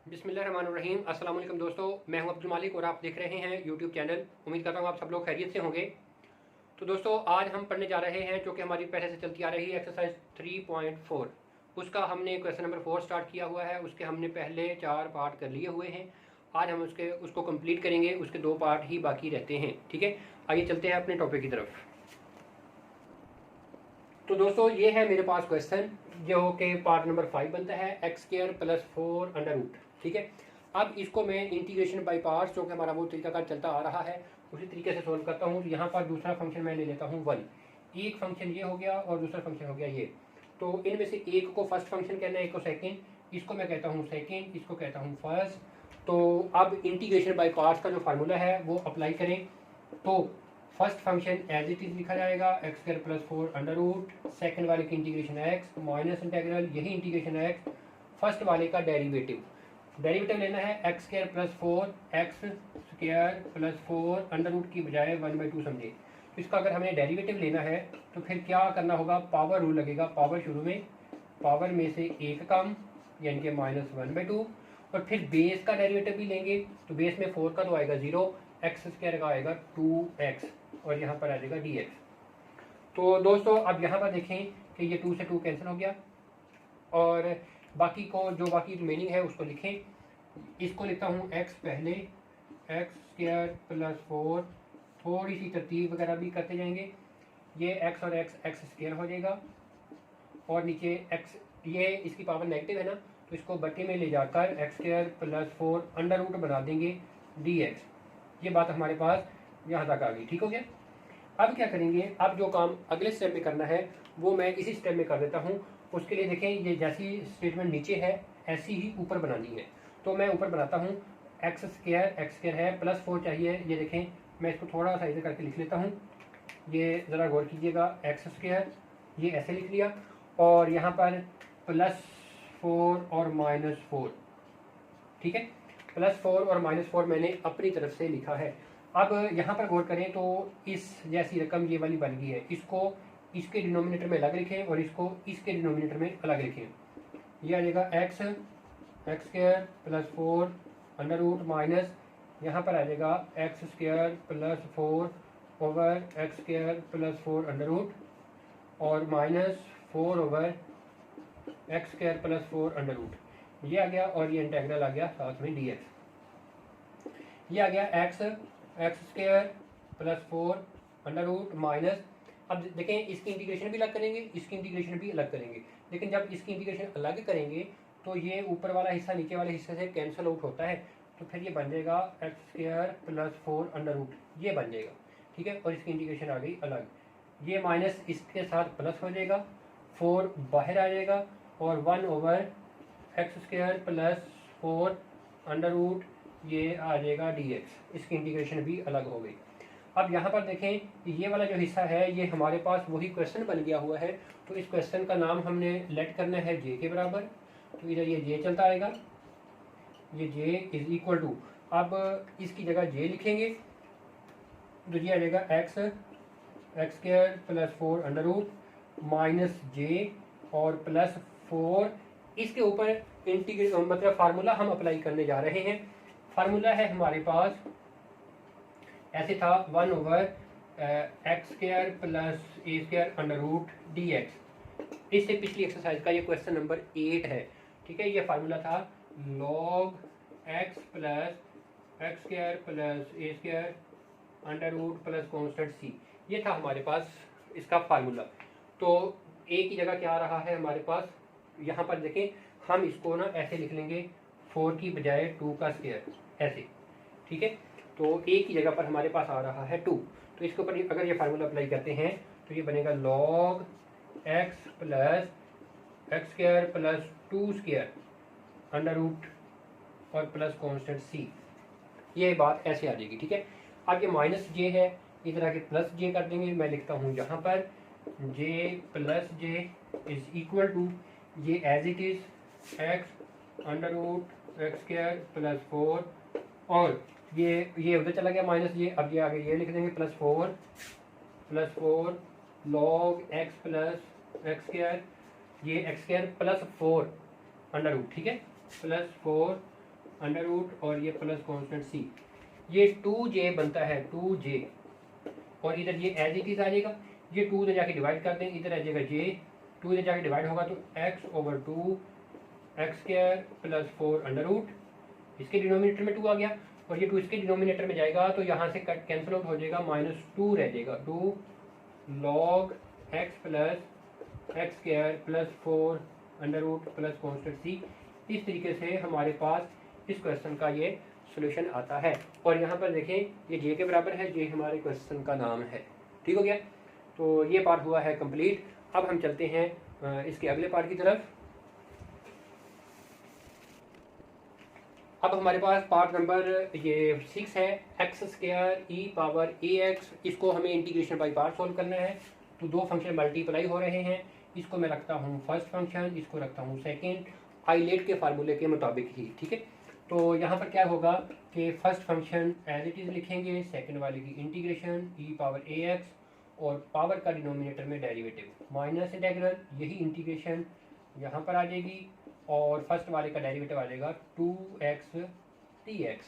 बिस्मिल्लाहिर्रहमानिर्रहीम। अस्सलाम वालेकुम दोस्तों, मैं हूं अब्दुल मालिक और आप देख रहे हैं यूट्यूब चैनल। उम्मीद करता हूं आप सब लोग खैरियत से होंगे। तो दोस्तों आज हम पढ़ने जा रहे हैं जो कि हमारी पहले से चलती आ रही है एक्सरसाइज 3.4। उसका हमने क्वेश्चन नंबर 4 स्टार्ट किया हुआ है। उसके हमने पहले 4 पार्ट कर लिए हुए हैं। आज हम उसको कंप्लीट करेंगे। उसके 2 पार्ट ही बाकी रहते हैं। ठीक है, आइए चलते हैं अपने टॉपिक की तरफ। तो दोस्तों ये है मेरे पास क्वेश्चन जो कि पार्ट नंबर 5 बनता है, x² + 4 अंडर रूट। ठीक है, अब इसको मैं इंटीग्रेशन बाई पार्ट्स जो कि हमारा वो तरीकाकार चलता आ रहा है उसी तरीके से सोल्व करता हूँ। यहाँ पर दूसरा फंक्शन मैं ले लेता हूँ 1। एक फंक्शन ये हो गया और दूसरा फंक्शन हो गया ये। तो इनमें से एक को फर्स्ट फंक्शन कहना है, एक को सेकेंड। इसको मैं कहता हूँ सेकेंड, इसको कहता हूँ फर्स्ट। तो अब इंटीग्रेशन बाई पार्ट्स का जो फार्मूला है वो अप्लाई करें। तो first function as it is लिखा जाएगा x² + 4 अंडर रूट। सेकेंड वाले की इंटीग्रेशन x माइनस इंटीग्रल यही इंटीग्रेशन x। फर्स्ट वाले का डेरिवेटिव लेना है x² + 4 x² + 4 अंडर रूट की बजाय 1/2 समझे। तो इसका अगर हमें डेरिवेटिव लेना है तो फिर क्या करना होगा, पावर रूल लगेगा। पावर शुरू में, पावर में से एक कम यानी कि -1/2 और फिर बेस का डेरिवेटिव भी लेंगे। तो बेस में 4 का तो आएगा 0, x² का आएगा 2x और यहाँ पर आ जाएगा dx। तो दोस्तों अब यहाँ पर देखें कि ये 2 से 2 कैंसिल हो गया और बाकी को जो बाकी रिमेनिंग है उसको लिखें। इसको लिखता हूँ x पहले, x² + 4। थोड़ी सी तरतीब वगैरह भी करते जाएंगे। ये x और x² हो जाएगा और नीचे x, ये इसकी पावर नेगेटिव है ना, तो इसको बटे में ले जाकर x² + 4 अंडर रूट बना देंगे dx। ये बात हमारे पास यहाँ तक आ गई। ठीक हो गया। अब क्या करेंगे, अब जो काम अगले स्टेप में करना है वो मैं इसी स्टेप में कर देता हूँ। उसके लिए देखें, ये जैसी स्टेटमेंट नीचे है ऐसी ही ऊपर बनानी है। तो मैं ऊपर बनाता हूँ x² है +4 चाहिए। ये देखें, मैं इसको थोड़ा सा इधर करके लिख लेता हूँ। ये ज़रा गौर कीजिएगा, x² ये ऐसे लिख लिया और यहाँ पर +4 और -4। ठीक है, +4 और -4 मैंने अपनी तरफ से लिखा है। अब यहाँ पर गौर करें तो इस जैसी रकम ये वाली बन गई है। इसको इसके डिनोमिनेटर में अलग लिखें और इसको इसके डिनोमिनेटर में अलग लिखें। ये आ जाएगा x² + 4 अंडर रूट माइनस यहाँ पर आ जाएगा x² + 4 over x² + 4 under root और -4 ओवर x² + 4 अंडर रूट। ये आ गया और ये इंटेग्रल आ गया साथ में dx। ये आ गया x² + 4 अंडर रूट माइनस। अब देखें, इसकी इंटीग्रेशन भी अलग करेंगे, इसकी इंटीग्रेशन भी अलग करेंगे। लेकिन जब इसकी इंटीग्रेशन अलग करेंगे तो ये ऊपर वाला हिस्सा नीचे वाले हिस्से से कैंसिल आउट होता है। तो फिर ये बन जाएगा x² + 4 अंडर रूट, ये बन जाएगा। ठीक है, और इसकी इंटीग्रेशन आ गई अलग। ये माइनस इसके साथ प्लस हो जाएगा, 4 बाहर आ जाएगा और 1 ओवर x² + 4 अंडर रूट ये आ जाएगा dx। इसकी इंटीग्रेशन भी अलग हो गई। अब यहाँ पर देखें, ये वाला जो हिस्सा है ये हमारे पास वही क्वेश्चन बन गया हुआ है। तो इस क्वेश्चन का नाम हमने लेट करना है j के बराबर। तो इधर ये j चलता आएगा, ये j = अब इसकी जगह j लिखेंगे तो ये आ जाएगा x² + 4 अंडर रूट -j और +4। इसके ऊपर मतलब फार्मूला हम अप्लाई करने जा रहे हैं। फार्मूला है हमारे पास ऐसे था 1 over x² + a² under root dx। इससे पिछली एक्सरसाइज का ये क्वेश्चन नंबर 8 है। ठीक है, ये फार्मूला था log x + x² + a² under root plus constant c। ये था हमारे पास इसका फार्मूला। तो a की जगह क्या आ रहा है हमारे पास, यहाँ पर देखें, हम इसको ना ऐसे लिख लेंगे 4 की बजाय 2 का स्क्वायर ऐसे। ठीक है, तो a की जगह पर हमारे पास आ रहा है 2। तो इसके ऊपर अगर ये फार्मूला अप्लाई करते हैं तो ये बनेगा log x + x² + 2² under root और प्लस कॉन्स्टेंट c। ये बात ऐसे आ जाएगी। ठीक है, अब ये -j है, इधर आके +j कर देंगे। मैं लिखता हूँ यहाँ पर j + j = ये as it is x under root x² + 4 और ये उधर चला गया -j। अब ये आगे ये लिख देंगे +4 log x + x², ये x² + 4 अंडर रूट। ठीक है, +4 अंडर रूट और ये प्लस कॉन्स्टेंट सी, ये 2j बनता है 2j, और इधर ये एज इट इज आ जाएगा। ये 2 इधर जाके डिवाइड कर दें, इधर आ जाएगा j, 2 इधर जाके डिवाइड होगा तो x/2 x square plus 4 under root, इसके डिनोमिनेटर में 2 आ गया, और ये 2 इसके डिनोमिनेटर में जाएगा तो यहाँ से कट कैंसिल आउट हो जाएगा, -2 रह जाएगा, 2 log x plus x square plus 4 under root plus constant C. इस तरीके से हमारे पास इस क्वेश्चन का ये सोल्यूशन आता है। और यहाँ पर देखें ये j के बराबर है, j हमारे क्वेश्चन का नाम है। ठीक हो गया, तो ये पार्ट हुआ है कंप्लीट। अब हम चलते हैं इसके अगले पार्ट की तरफ। अब हमारे पास पार्ट नंबर ये 6 है, x square E power a x. इसको हमें इंटीग्रेशन बाई पार्ट सॉल्व करना है। तो दो फंक्शन मल्टीप्लाई हो रहे हैं, इसको मैं रखता हूँ फर्स्ट फंक्शन, इसको रखता हूँ सेकेंड, आइलेट के फार्मूले के मुताबिक ही। ठीक है, तो यहाँ पर क्या होगा कि first function as it is लिखेंगे, सेकेंड वाले की integration e power a x, और पावर का डिनोमिनेटर में डेरिवेटिव माइनस इंटेग्रल, यही इंटीग्रेशन यहाँ पर आ जाएगी, और फर्स्ट वाले का डेरिवेटिव आ जाएगा 2x dx।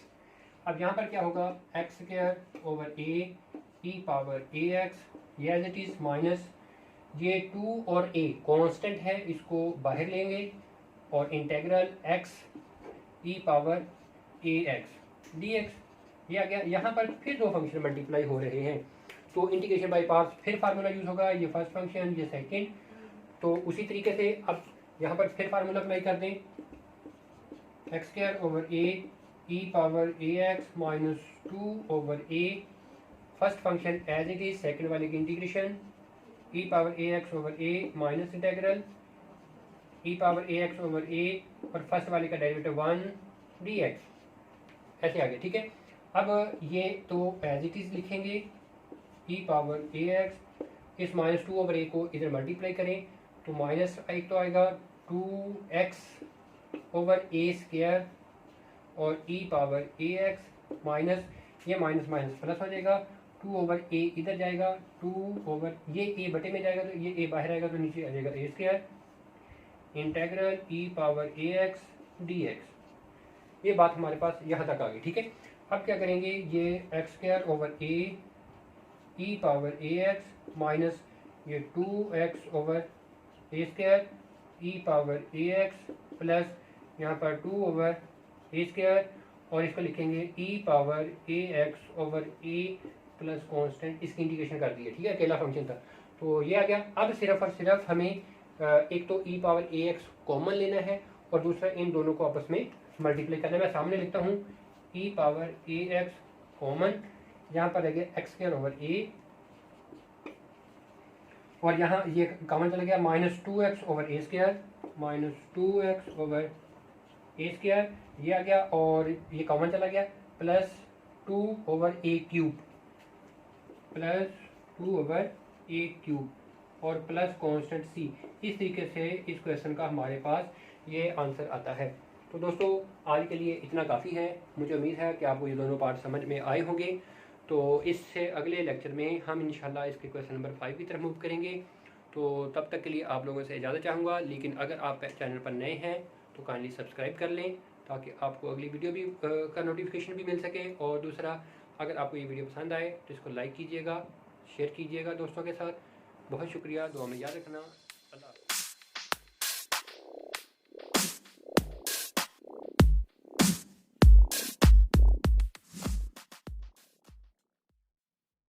अब यहाँ पर क्या होगा, x square over a e power a x, ये एज इट इज़, माइनस ये 2 और a कांस्टेंट है, इसको बाहर लेंगे, और integral x E power a x D x, ये आ गया। यहाँ पर फिर दो फंक्शन मल्टीप्लाई हो रहे हैं, तो इंटीग्रेशन बाई पार्ट्स फिर फार्मूला यूज होगा, ये फर्स्ट फंक्शन ये सेकेंड। तो उसी तरीके से अब यहाँ पर फिर फार्मूला अप्लाई कर दें, x square over a e power a x minus 2 over a, first function as it is, second वाले की integration e power a x over a minus integral e power a x over a, और first वाले का derivative 1 D x, ऐसे आ गया। ठीक है, अब ये तो एज इट इज लिखेंगे, ई पावर ए एक्स, इस -2 ओवर ए को इधर मल्टीप्लाई करें तो माइनस एक तो आएगा 2x ओवर ए स्क्वायर, और ई पावर ए एक्स माइनस ये माइनस माइनस प्लस हो जाएगा, 2 ओवर ए इधर जाएगा, 2 ओवर ये ए बटे में जाएगा तो ये ए बाहर आएगा तो नीचे आ जाएगा ए square, integral e power a x D x. ये बात हमारे पास यहाँ तक आ गई। ठीक है, अब क्या करेंगे, ये x square over a e power a x minus ये 2x over A square E power a x plus यहाँ पर 2 ओवर ए स्क्वायर, और इसको लिखेंगे ई power a x over A plus constant, इसकी इंटीग्रेशन कर दी है। ठीक है, अकेला फंक्शन था तो ये आ गया। अब सिर्फ और सिर्फ हमें एक तो ई पावर ए एक्स कॉमन लेना है, और दूसरा इन दोनों को आपस में मल्टीप्लाई करना है। मैं सामने लिखता हूँ ई पावर ए एक्स कॉमन, यहाँ पर रहेगा एक्स स्क्वायर ओवर ए, और यहाँ ये कॉमन चला गया, -2x ओवर ए स्क्वायर, -2x ओवर ए स्क्वायर, ये आ गया, और ये कॉमन चला गया, +2 ओवर ए क्यूब, +2 ओवर ए क्यूब, और प्लस कांस्टेंट सी। इस तरीके से इस क्वेश्चन का हमारे पास ये आंसर आता है। तो दोस्तों आज के लिए इतना काफ़ी है, मुझे उम्मीद है कि आपको ये दोनों पार्ट समझ में आए होंगे। तो इससे अगले लेक्चर में हम इंशाल्लाह इसके क्वेश्चन नंबर 5 की तरफ मूव करेंगे। तो तब तक के लिए आप लोगों से इजाज़त चाहूँगा, लेकिन अगर आप चैनल पर नए हैं तो काइंडली सब्सक्राइब कर लें ताकि आपको अगली वीडियो भी का नोटिफिकेशन भी मिल सके। और दूसरा, अगर आपको ये वीडियो पसंद आए तो इसको लाइक कीजिएगा, शेयर कीजिएगा दोस्तों के साथ। बहुत शुक्रिया, दुआ में याद रखना।